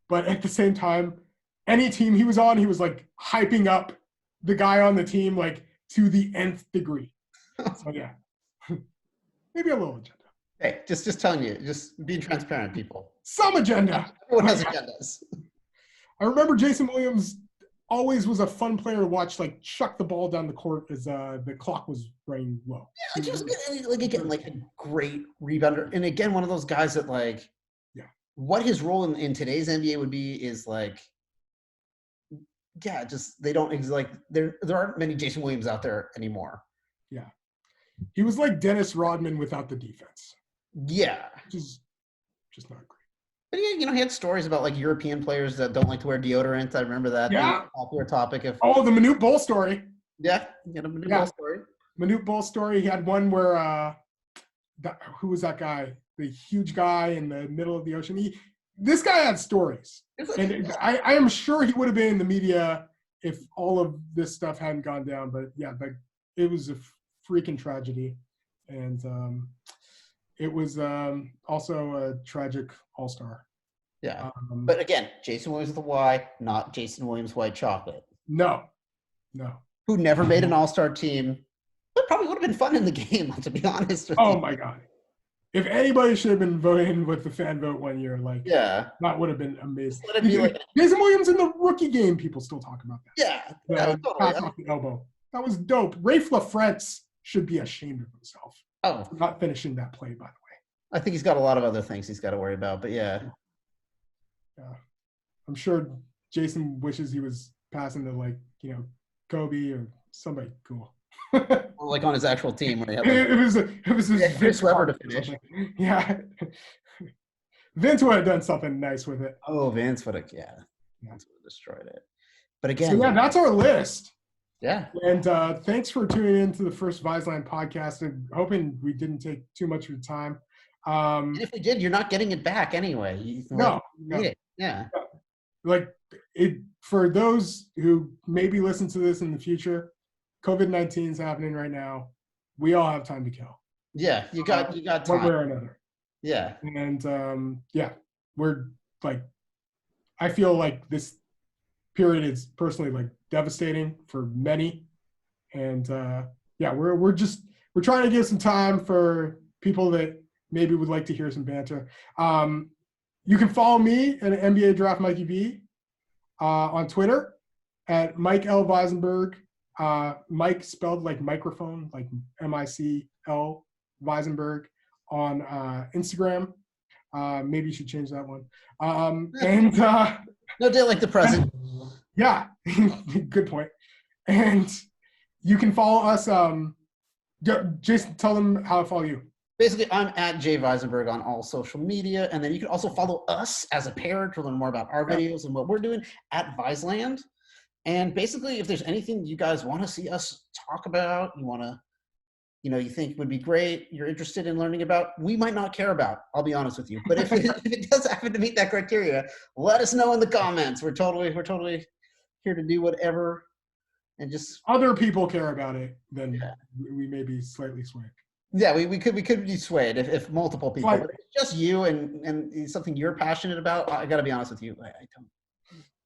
B: but at the same time, any team he was on, he was like hyping up the guy on the team like to the nth degree. So yeah, maybe a little agenda.
A: Hey, just telling you, just being transparent, people.
B: Some agenda.
A: Everyone has agendas.
B: I remember Jason Williams always was a fun player to watch, like chuck the ball down the court as the clock was running low.
A: Yeah, like he was good, like a great rebounder, and again, one of those guys that like, what his role in today's NBA would be is like, just they don't like there aren't many Jason Williams out there anymore.
B: Yeah, he was like Dennis Rodman without the defense.
A: Yeah,
B: which is just not great.
A: But yeah, he had stories about like European players that don't like to wear deodorant. I remember that.
B: Yeah.
A: Popular topic.
B: The Manute Bol story.
A: Yeah, he had a Manute Bol story.
B: Manute Bol story. He had one where who was that guy? The huge guy in the middle of the ocean. This guy had stories, and I am sure he would have been in the media if all of this stuff hadn't gone down. But yeah, it was a freaking tragedy, and it was also a tragic all-star.
A: Yeah, but again, Jason Williams with a Y, not Jason Williams white chocolate.
B: No.
A: Who never made an all-star team, but probably would have been fun in the game, to be honest with you.
B: Oh my God. If anybody should have been voting with the fan vote one year, that would have been amazing. Jason Williams in the rookie game, people still talk about that.
A: Yeah.
B: Pass off the elbow. That was dope. Rafe LaFrentz should be ashamed of himself. For not finishing that play, by the way.
A: I think he's got a lot of other things he's got to worry about, but yeah.
B: I'm sure Jason wishes he was passing to Kobe or somebody cool.
A: Or like on his actual team where he had
B: it was his
A: Chris Webber to finish.
B: Yeah. Vince would have done something nice with it.
A: Oh, Vince would have destroyed it. But again,
B: so that's our list.
A: Yeah.
B: And thanks for tuning in to the first Viseland podcast, and hoping we didn't take too much of your time.
A: And if we did, you're not getting it back anyway.
B: No.
A: It. Yeah.
B: For those who maybe listen to this in the future, COVID-19 is happening right now. We all have time to kill.
A: Yeah, you got time.
B: One way or another.
A: Yeah.
B: And we're I feel like this period is personally devastating for many. And we're trying to give some time for people that maybe would like to hear some banter. You can follow me at NBA Draft Mikey B on Twitter at Mike L. Visenberg. Mike spelled like microphone, like M-I-C-L Visenberg on Instagram. Maybe you should change that one.
A: No day like the present.
B: Yeah, good point. And you can follow us. Jason, tell them how to follow you.
A: Basically, I'm at Jay Visenberg on all social media. And then you can also follow us as a pair to learn more about our videos and what we're doing at Viseland. And basically, if there's anything you guys want to see us talk about, you think would be great, you're interested in learning about, we might not care about, I'll be honest with you. But if it does happen to meet that criteria, let us know in the comments. We're totally here to do whatever. And just
B: other people care about it, then we may be slightly swayed.
A: Yeah, we could be swayed if multiple people, but if it's just you and it's something you're passionate about. I got to be honest with you, I don't.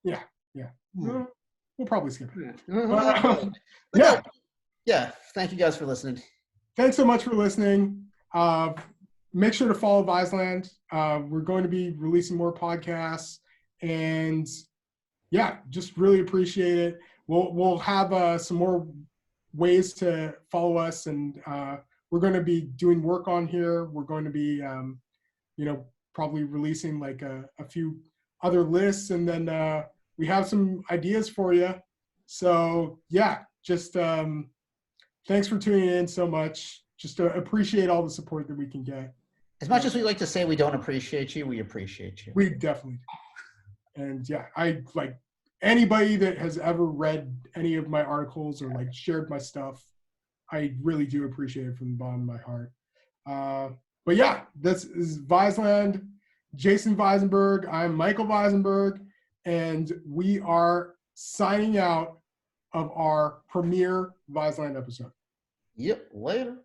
B: Yeah. We'll probably skip it.
A: Yeah. Thank you guys for listening.
B: Thanks so much for listening. Make sure to follow Viseland. We're going to be releasing more podcasts, and just really appreciate it. We'll have some more ways to follow us, and we're going to be doing work on here. We're going to be, probably releasing like a few other lists, and then we have some ideas for you. So just thanks for tuning in so much. Just appreciate all the support that we can get.
A: As much as we like to say we don't appreciate you, we appreciate you.
B: We definitely do. And I like anybody that has ever read any of my articles or like shared my stuff. I really do appreciate it from the bottom of my heart. But this is Viseland, Jason Visenberg. I'm Michael Visenberg, and we are signing out of our premiere Viseland episode.
A: Yep, later.